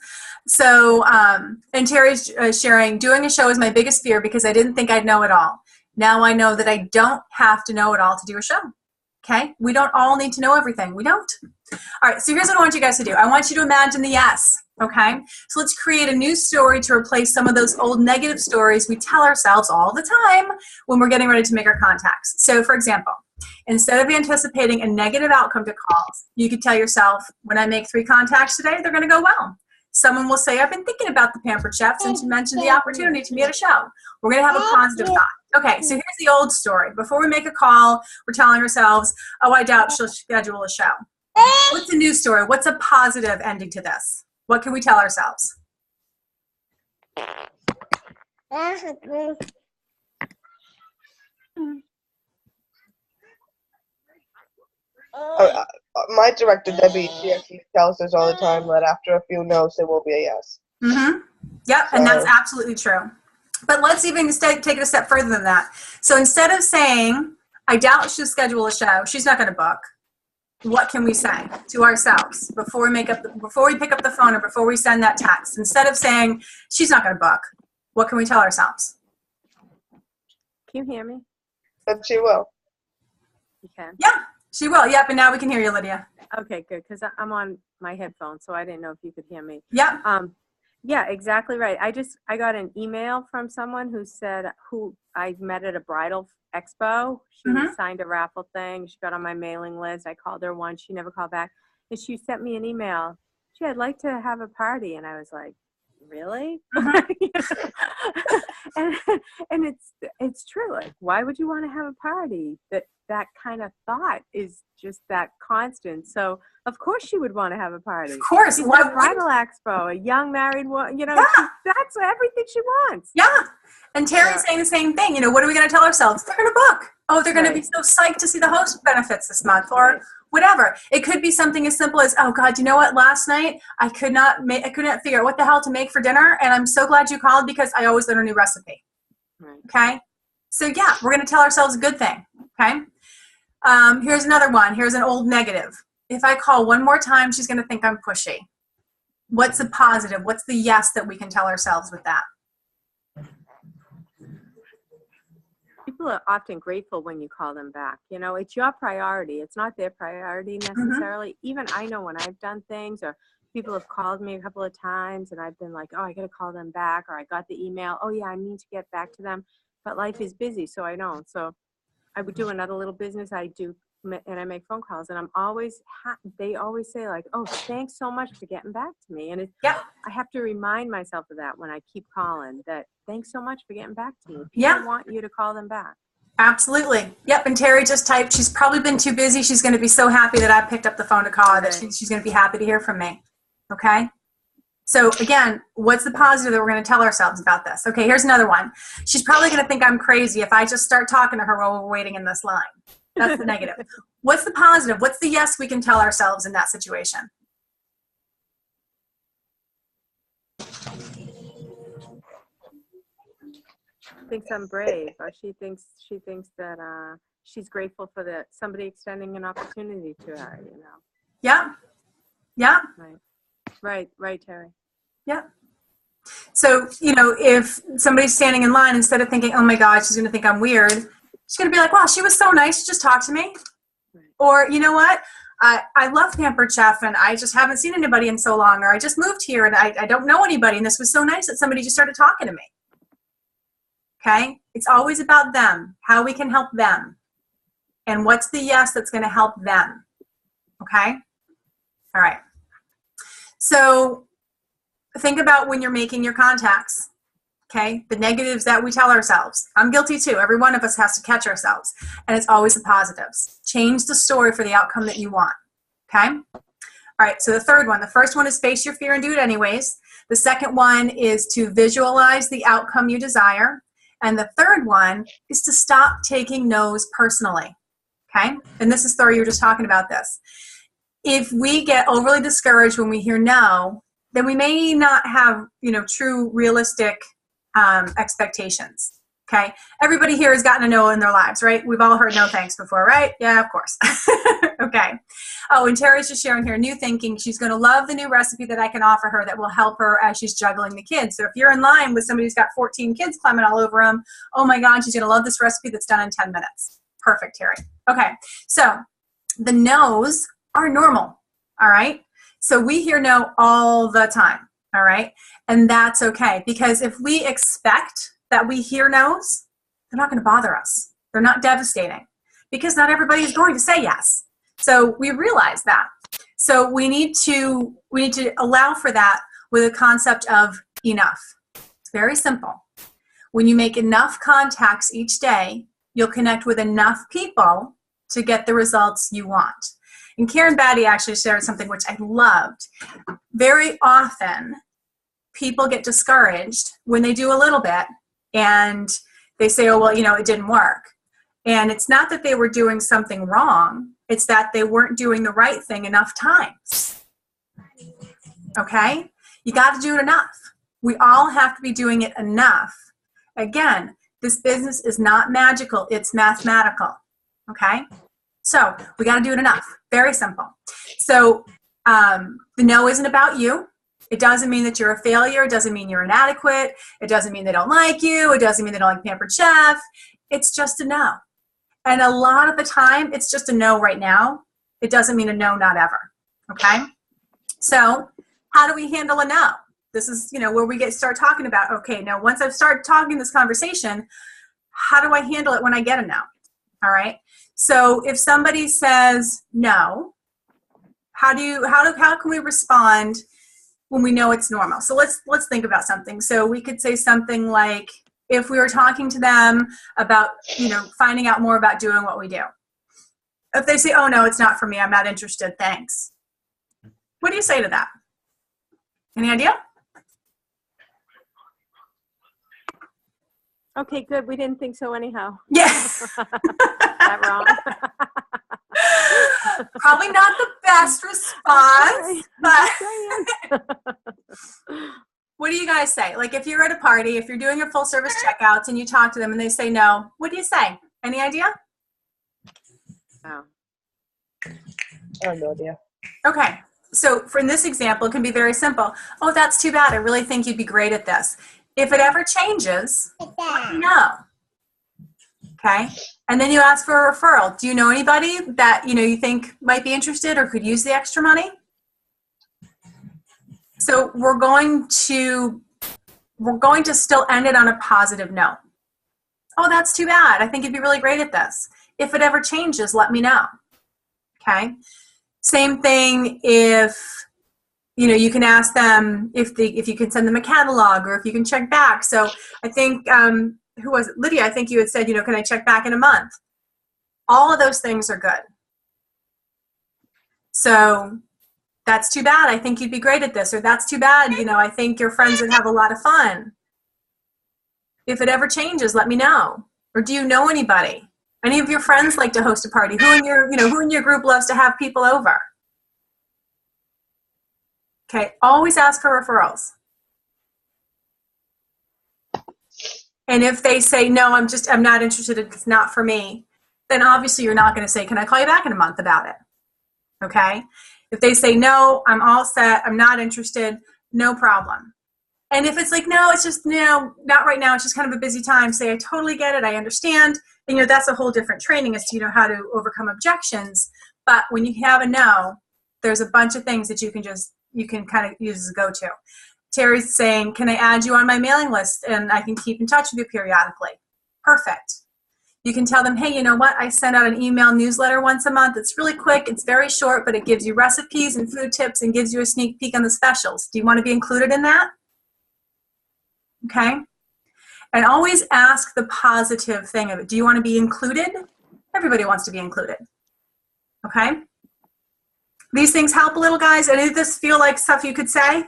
So, and Terry's sharing, doing a show is my biggest fear because I didn't think I'd know it all. Now I know that I don't have to know it all to do a show. Okay? We don't all need to know everything. We don't. All right, so here's what I want you guys to do. I want you to imagine the yes. Okay? So let's create a new story to replace some of those old negative stories we tell ourselves all the time when we're getting ready to make our contacts. So, for example, instead of anticipating a negative outcome to calls, you could tell yourself, when I make 3 contacts today, they're going to go well. Someone will say, I've been thinking about the Pampered Chef since you mentioned the opportunity to be at a show. We're going to have a positive thought. Okay, so here's the old story. Before we make a call, we're telling ourselves, oh, I doubt she'll schedule a show. What's the new story? What's a positive ending to this? What can we tell ourselves? My director, Debbie, she actually tells us all the time that after a few no's, there will be a yes. Mm-hmm. Yep, and that's absolutely true. But let's even take it a step further than that. So instead of saying, I doubt she'll schedule a show, she's not going to book, what can we say to ourselves before we pick up the phone or before we send that text? Instead of saying, she's not going to book, what can we tell ourselves? Can you hear me? But she will. You can? Yeah, she will. Yep, and now we can hear you, Lydia. Okay, good, because I'm on my headphones, so I didn't know if you could hear me. Yep. Yeah, exactly right. I got an email from someone who I met at a bridal expo. She signed a raffle thing. She got on my mailing list. I called her once. She never called back. And she sent me an email. Gee, I'd like to have a party. And I was like, really? and it's true. Like, why would you want to have a party? That kind of thought is just that constant. So of course she would want to have a party. Of course. She's at a bridal expo, a young married woman, that's everything she wants. Yeah. And Terry's saying the same thing. What are we going to tell ourselves? They're going to book. Oh, they're going to be so psyched to see the host benefits this month or whatever. It could be something as simple as, oh God, you know what? Last night I could not figure out what the hell to make for dinner. And I'm so glad you called because I always learn a new recipe. Right. Okay. So yeah, we're going to tell ourselves a good thing. Okay. Here's another one. Here's an old negative. If I call one more time, she's going to think I'm pushy. What's the positive? What's the yes that we can tell ourselves with that? People are often grateful when you call them back. It's your priority. It's not their priority necessarily. Even I know when I've done things or people have called me a couple of times and I've been like, oh, I got to call them back, or I got the email. Oh yeah, I need to get back to them. But life is busy, so I don't. So I would do another little business I do, and I make phone calls, and I'm always, they always say like, oh, thanks so much for getting back to me. And I have to remind myself of that when I keep calling, that thanks so much for getting back to me. People want you to call them back. Absolutely. Yep. And Terry just typed, she's probably been too busy. She's going to be so happy that I picked up the phone to call her, that she's going to be happy to hear from me. Okay. So again, what's the positive that we're going to tell ourselves about this? Okay, here's another one. She's probably going to think I'm crazy if I just start talking to her while we're waiting in this line. That's the negative. What's the positive? What's the yes we can tell ourselves in that situation? Thinks I'm brave, or she thinks that she's grateful for somebody extending an opportunity to her. Yeah. Yeah. Right, Terry. Yeah. So, if somebody's standing in line, instead of thinking, oh my God, she's going to think I'm weird, she's going to be like, wow, she was so nice. She just talked to me. Right. Or, you know what? I love Pampered Chef, and I just haven't seen anybody in so long, or I just moved here and I don't know anybody, and this was so nice that somebody just started talking to me. Okay? It's always about them, how we can help them. And what's the yes that's going to help them? Okay? All right. So think about when you're making your contacts, okay? The negatives that we tell ourselves. I'm guilty too. Every one of us has to catch ourselves. And it's always the positives. Change the story for the outcome that you want, okay? All right, so the third one. The first one is face your fear and do it anyways. The second one is to visualize the outcome you desire. And the third one is to stop taking no's personally, okay? And this is Thor, you were just talking about this. if we get overly discouraged when we hear no, then we may not have, true realistic expectations. Okay. Everybody here has gotten a no in their lives, right? We've all heard no thanks before, right? Yeah, of course. Okay. Oh, and Terry's just sharing here, new thinking. She's going to love the new recipe that I can offer her that will help her as she's juggling the kids. So if you're in line with somebody who's got 14 kids climbing all over them, oh my God, she's going to love this recipe that's done in 10 minutes. Perfect, Terry. Okay. So the no's are normal. All right. So we hear no all the time. All right. And that's okay, because if we expect that we hear no's, they're not going to bother us. They're not devastating, because not everybody is going to say yes. So we realize that. So we need to allow for that with a concept of enough. It's very simple. When you make enough contacts each day, you'll connect with enough people to get the results you want. And Karen Batty actually shared something which I loved. Very often, people get discouraged when they do a little bit and they say, oh, well, it didn't work. And it's not that they were doing something wrong. It's that they weren't doing the right thing enough times. Okay? You got to do it enough. We all have to be doing it enough. Again, this business is not magical. It's mathematical. Okay? So we got to do it enough. Very simple. So the no isn't about you. It doesn't mean that you're a failure. It doesn't mean you're inadequate. It doesn't mean they don't like you. It doesn't mean they don't like Pampered Chef. It's just a no. And a lot of the time, it's just a no right now. It doesn't mean a no, not ever. Okay? So how do we handle a no? This is, where we start talking about, okay, now once I've started talking this conversation, how do I handle it when I get a no? All right? So if somebody says no, how can we respond when we know it's normal? So let's think about something. So we could say something like, if we were talking to them about, finding out more about doing what we do. If they say, oh no, it's not for me, I'm not interested, thanks. What do you say to that? Any idea? Okay, good. We didn't think so anyhow. Yes. That wrong? Probably not the best response, but what do you guys say? Like if you're at a party, if you're doing a full service checkouts and you talk to them and they say no, what do you say? Any idea? Oh. I have no idea. Okay. So in this example, it can be very simple. Oh, that's too bad. I really think you'd be great at this. If it ever changes, let me know. Okay. And then you ask for a referral. Do you know anybody that, you think might be interested or could use the extra money? So we're going to still end it on a positive note. Oh, that's too bad. I think you'd be really great at this. If it ever changes, let me know. Okay. Same thing if, you can ask them if you can send them a catalog or if you can check back. So I think, who was it? Lydia, I think you had said, can I check back in a month? All of those things are good. So that's too bad. I think you'd be great at this. Or that's too bad. I think your friends would have a lot of fun. If it ever changes, let me know. Or do you know anybody? Any of your friends like to host a party? Who in your group loves to have people over? Okay, always ask for referrals. And if they say, no, I'm not interested, it's not for me, then obviously you're not going to say, can I call you back in a month about it? Okay? If they say, no, I'm all set, I'm not interested, no problem. And if it's like, no, it's just, not right now, it's just kind of a busy time, say, I totally get it, I understand. And, that's a whole different training as to, how to overcome objections. But when you have a no, there's a bunch of things that you can kind of use as a go-to. Terry's saying, can I add you on my mailing list and I can keep in touch with you periodically? Perfect. You can tell them, hey, you know what? I send out an email newsletter once a month. It's really quick. It's very short, but it gives you recipes and food tips and gives you a sneak peek on the specials. Do you want to be included in that? Okay. And always ask the positive thing of it. Do you want to be included? Everybody wants to be included. Okay. These things help a little, guys. Any of this feel like stuff you could say?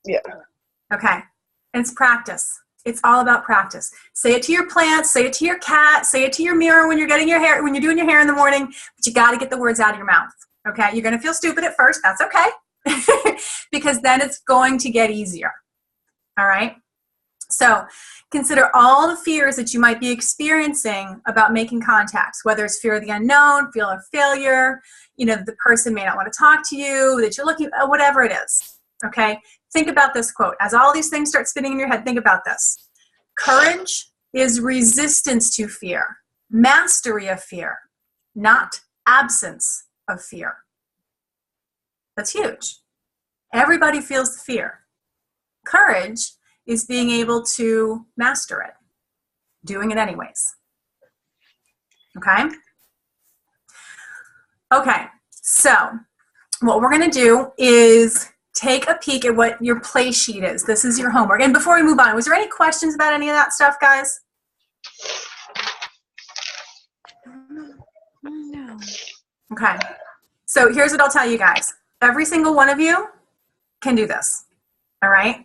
Yeah. Okay. And it's practice. It's all about practice. Say it to your plants, say it to your cat, say it to your mirror when you're getting your hair, when you're doing your hair in the morning, but you got to get the words out of your mouth. Okay? You're going to feel stupid at first. That's okay. Because then it's going to get easier. All right? So consider all the fears that you might be experiencing about making contacts, whether it's fear of the unknown, fear of failure, the person may not want to talk to you, that you're looking, whatever it is. Okay? Think about this quote. As all these things start spinning in your head, think about this. Courage is resistance to fear, mastery of fear, not absence of fear. That's huge. Everybody feels the fear. Courage is being able to master it, doing it anyways. Okay? Okay, so what we're going to do is take a peek at what your play sheet is. This is your homework. And before we move on, was there any questions about any of that stuff, guys? No. Okay. So here's what I'll tell you guys. Every single one of you can do this. All right?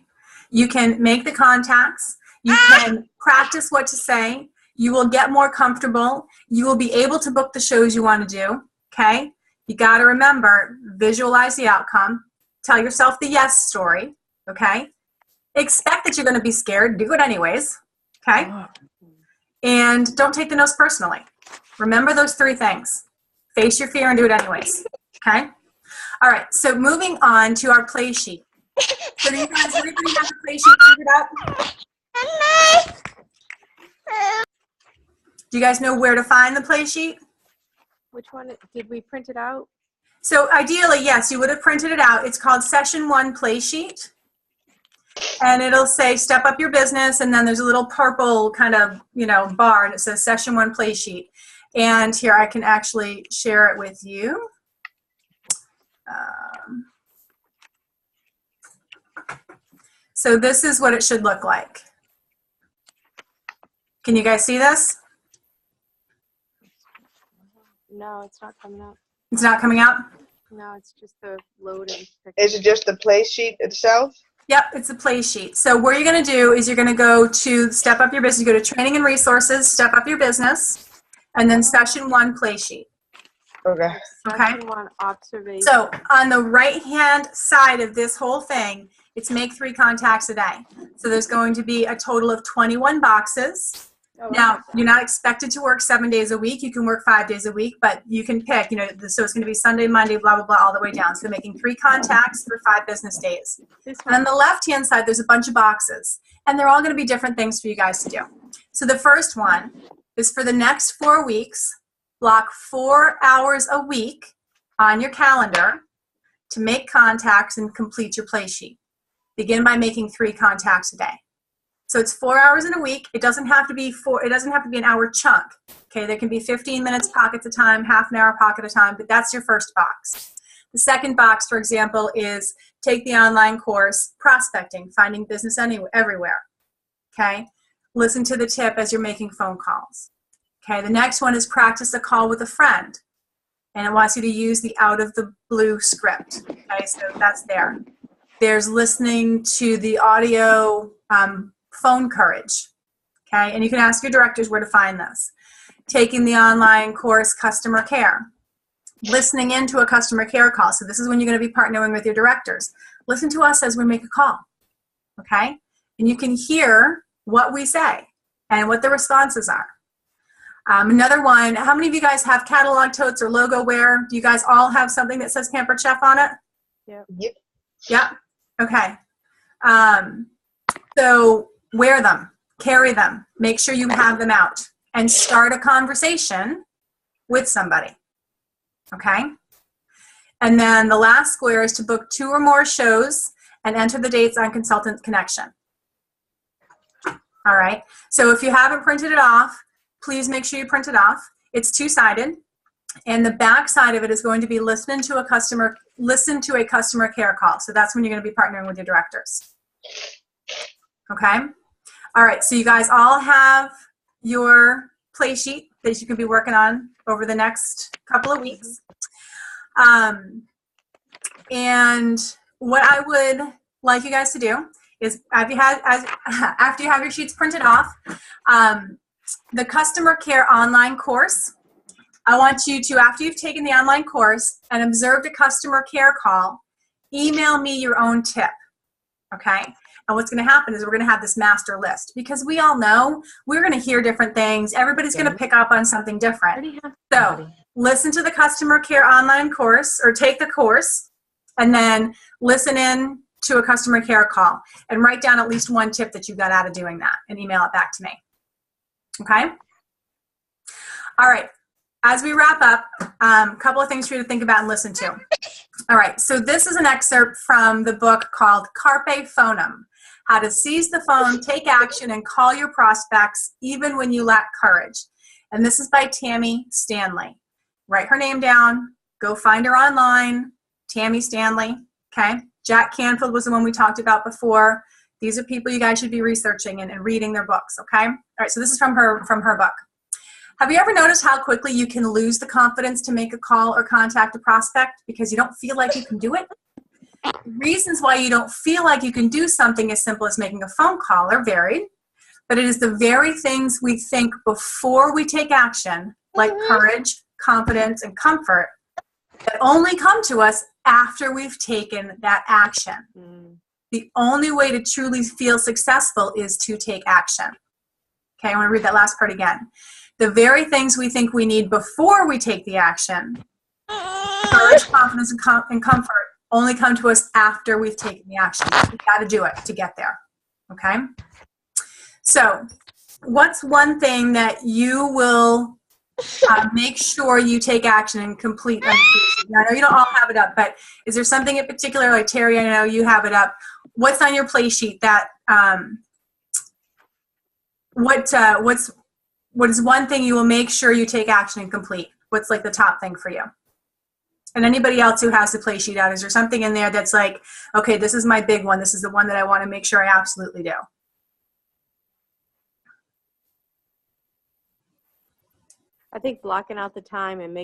You can make the contacts. You can practice what to say. You will get more comfortable. You will be able to book the shows you want to do. Okay? You got to remember, visualize the outcome. Tell yourself the yes story, okay? Expect that you're going to be scared. Do it anyways, okay? And don't take the no's personally. Remember those 3 things. Face your fear and do it anyways, okay? All right, so moving on to our play sheet. So do you guys, everybody have the play sheet figured out? Do you guys know where to find the play sheet? Which one? Did we print it out? So ideally, yes, you would have printed it out. It's called Session 1 Play Sheet. And it'll say Step Up Your Business, and then there's a little purple kind of, bar, and it says Session 1 Play Sheet. And here, I can actually share it with you. So this is what it should look like. Can you guys see this? No, it's not coming up. It's not coming out? No, it's just the loading. Is it just the play sheet itself? Yep, it's a play sheet. So what you're going to do is you're going to go to Step Up Your Business. You go to Training and Resources, Step Up Your Business, and then Session 1 Play Sheet. Okay. Okay. Session 1 observation. So on the right-hand side of this whole thing, it's make 3 contacts a day. So there's going to be a total of 21 boxes. Now, you're not expected to work 7 days a week. You can work 5 days a week, but you can pick, so it's going to be Sunday, Monday, blah, blah, blah, all the way down. So making 3 contacts for 5 business days. And on the left-hand side, there's a bunch of boxes, and they're all going to be different things for you guys to do. So the first one is for the next 4 weeks, block 4 hours a week on your calendar to make contacts and complete your play sheet. Begin by making 3 contacts a day. So it's 4 hours in a week. It doesn't have to be an hour chunk. Okay, there can be 15 minutes pockets at a time, half an hour pocket at a time, but that's your first box. The second box, for example, is take the online course, Prospecting, Finding Business Everywhere. Okay, listen to the tip as you're making phone calls. Okay, the next one is practice a call with a friend, and it wants you to use the out of the blue script. Okay, so that's there. There's listening to the audio phone courage, okay? And you can ask your directors where to find this. Taking the online course, Customer Care. Listening into a customer care call. So this is when you're going to be partnering with your directors. Listen to us as we make a call, okay? And you can hear what we say and what the responses are. Another one, how many of you guys have catalog totes or logo wear? Do you guys all have something that says Pampered Chef on it? Yep. Yep. Yep. Okay. So wear them, carry them, make sure you have them out, and start a conversation with somebody, okay? And then the last square is to book 2 or more shows and enter the dates on Consultant Connection. All right, so if you haven't printed it off, please make sure you print it off. It's 2-sided, and the back side of it is going to be listen to a customer care call. So that's when you're going to be partnering with your directors. Okay? All right, so you guys all have your play sheet that you can be working on over the next couple of weeks. And what I would like you guys to do is after you have your sheets printed off, the customer care online course. I want you to, after you've taken the online course and observed a customer care call, email me your own tip, okay? And what's going to happen is we're going to have this master list, because we all know we're going to hear different things. Everybody's going to pick up on something different. So listen to the customer care online course, or take the course, and then listen in to a customer care call and write down at least one tip that you got out of doing that and email it back to me. Okay? All right. As we wrap up, a couple of things for you to think about and listen to. All right. So this is an excerpt from the book called Carpe Phonem: How to Seize the Phone, Take Action, and Call Your Prospects Even When You Lack Courage. And this is by Tammy Stanley. Write her name down. Go find her online. Tammy Stanley. Okay? Jack Canfield was the one we talked about before. These are people you guys should be researching and reading their books, okay? All right, so this is from her book. Have you ever noticed how quickly you can lose the confidence to make a call or contact a prospect because you don't feel like you can do it? Reasons why you don't feel like you can do something as simple as making a phone call are varied, but it is the very things we think before we take action, like courage, confidence, and comfort, that only come to us after we've taken that action. The only way to truly feel successful is to take action. Okay, I want to read that last part again. The very things we think we need before we take the action, courage, confidence, and comfort, only come to us after we've taken the action. We've got to do it to get there. Okay? So, what's one thing that you will make sure you take action and complete? I know you don't all have it up, but is there something in particular, like Terry, I know you have it up. What's on your play sheet that, what is one thing you will make sure you take action and complete? What's like the top thing for you? And anybody else who has the play sheet out, is there something in there that's like, okay, this is my big one. This is the one that I want to make sure I absolutely do. I think blocking out the time and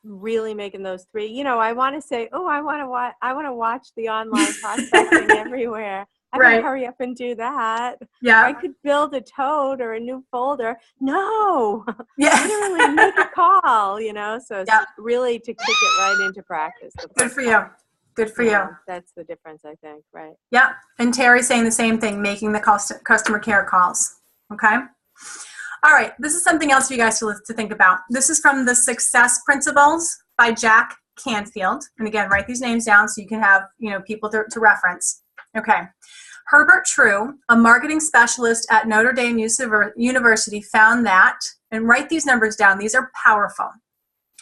really making those three. You know, I want to say, oh, I want to watch the online prospecting everywhere. I Right. can hurry up and do that. Yeah. I could build a toad or a new folder. No, Yeah. literally make a call. You know, so Yeah. really to kick it right into practice. Good for you. Good for you. That's the difference, I think. Right. Yeah. And Terry's saying the same thing, making the customer care calls. Okay. All right, this is something else for you guys to think about. This is from The Success Principles by Jack Canfield. And again, write these names down so you can have, people to reference. Okay. Herbert True, a marketing specialist at Notre Dame University, found that, and write these numbers down, these are powerful.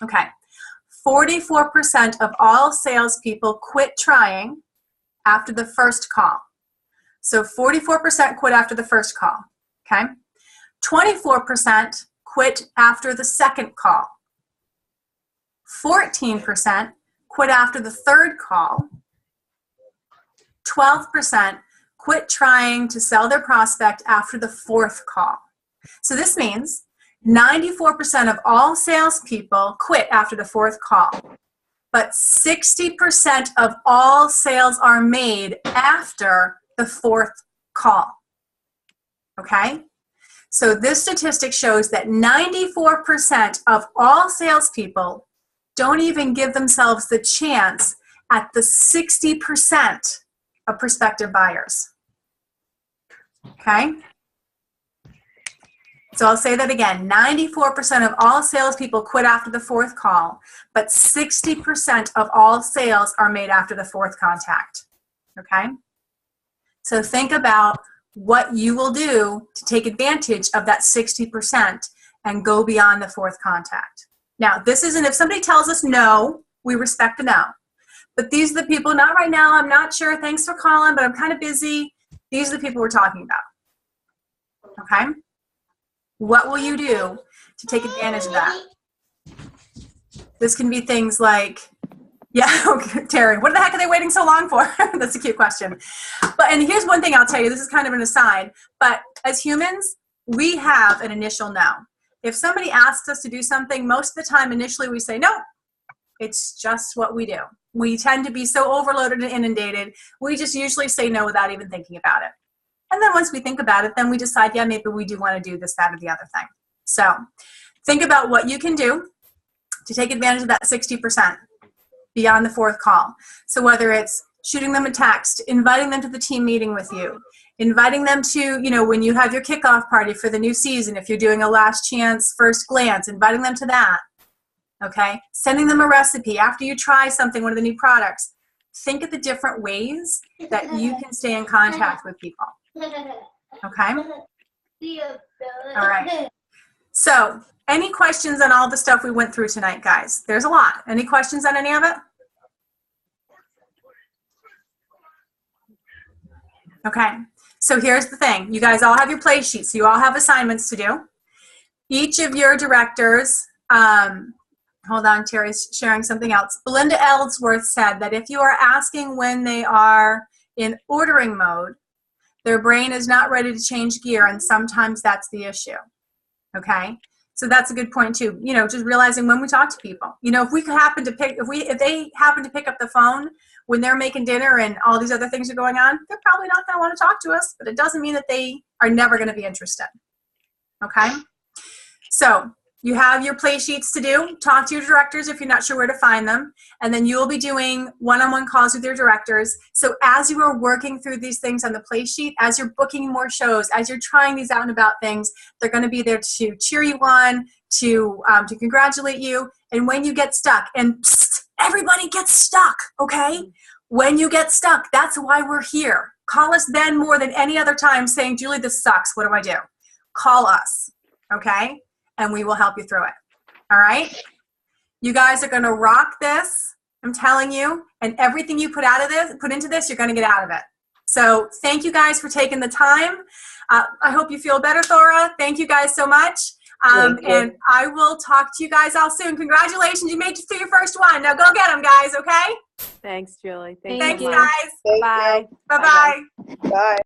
Okay. 44% of all salespeople quit trying after the first call. So 44% quit after the first call. Okay. 24% quit after the second call. 14% quit after the third call. 12% quit trying to sell their prospect after the fourth call. So this means 94% of all salespeople quit after the fourth call, but 60% of all sales are made after the fourth call. Okay? So this statistic shows that 94% of all salespeople don't even give themselves the chance at the 60% of prospective buyers. Okay? So I'll say that again. 94% of all salespeople quit after the fourth call, but 60% of all sales are made after the fourth contact. Okay? So think about what you will do to take advantage of that 60% and go beyond the fourth contact. Now, this isn't, if somebody tells us no, we respect the no. But these are the people, not right now, I'm not sure, thanks for calling, but I'm kind of busy. These are the people we're talking about. Okay? What will you do to take advantage of that? This can be things like, yeah, okay, Terry, what the heck are they waiting so long for? That's a cute question. And here's one thing I'll tell you, this is kind of an aside, but as humans, we have an initial no. If somebody asks us to do something, most of the time initially we say no. It's just what we do. We tend to be so overloaded and inundated, we just usually say no without even thinking about it. And then once we think about it, then we decide, yeah, maybe we do want to do this, that, or the other thing. So think about what you can do to take advantage of that 60% beyond the 4th call. So whether it's shooting them a text, inviting them to the team meeting with you, inviting them to, when you have your kickoff party for the new season, if you're doing a last chance first glance, inviting them to that, okay? Sending them a recipe after you try something, one of the new products. Think of the different ways that you can stay in contact with people, okay? All right. So, any questions on all the stuff we went through tonight, guys? There's a lot. Any questions on any of it? Okay. So here's the thing. You guys all have your play sheets. So you all have assignments to do. Each of your directors, hold on, Terry's sharing something else. Belinda Ellsworth said that if you are asking when they are in ordering mode, their brain is not ready to change gear, and sometimes that's the issue. Okay? So that's a good point too. Just realizing when we talk to people. If they happen to pick up the phone when they're making dinner and all these other things are going on, they're probably not going to want to talk to us, but it doesn't mean that they are never going to be interested. Okay? So you have your play sheets to do. Talk to your directors if you're not sure where to find them. And then you'll be doing one-on-one calls with your directors. So as you are working through these things on the play sheet, as you're booking more shows, as you're trying these out and about things, they're going to be there to cheer you on, to congratulate you. And when you get stuck, and psst, everybody gets stuck, okay? When you get stuck, that's why we're here. Call us then more than any other time saying, Julie, this sucks. What do I do? Call us, okay? And we will help you through it. All right? You guys are going to rock this. I'm telling you. And everything you put into this, you're going to get out of it. So thank you guys for taking the time. I hope you feel better, Thora. Thank you guys so much. And I will talk to you guys all soon. Congratulations. You made it through your first one. Now go get them, guys, okay? Thanks, Julie. Thanks, you. guys. Thank Bye. you. Bye-bye. Bye.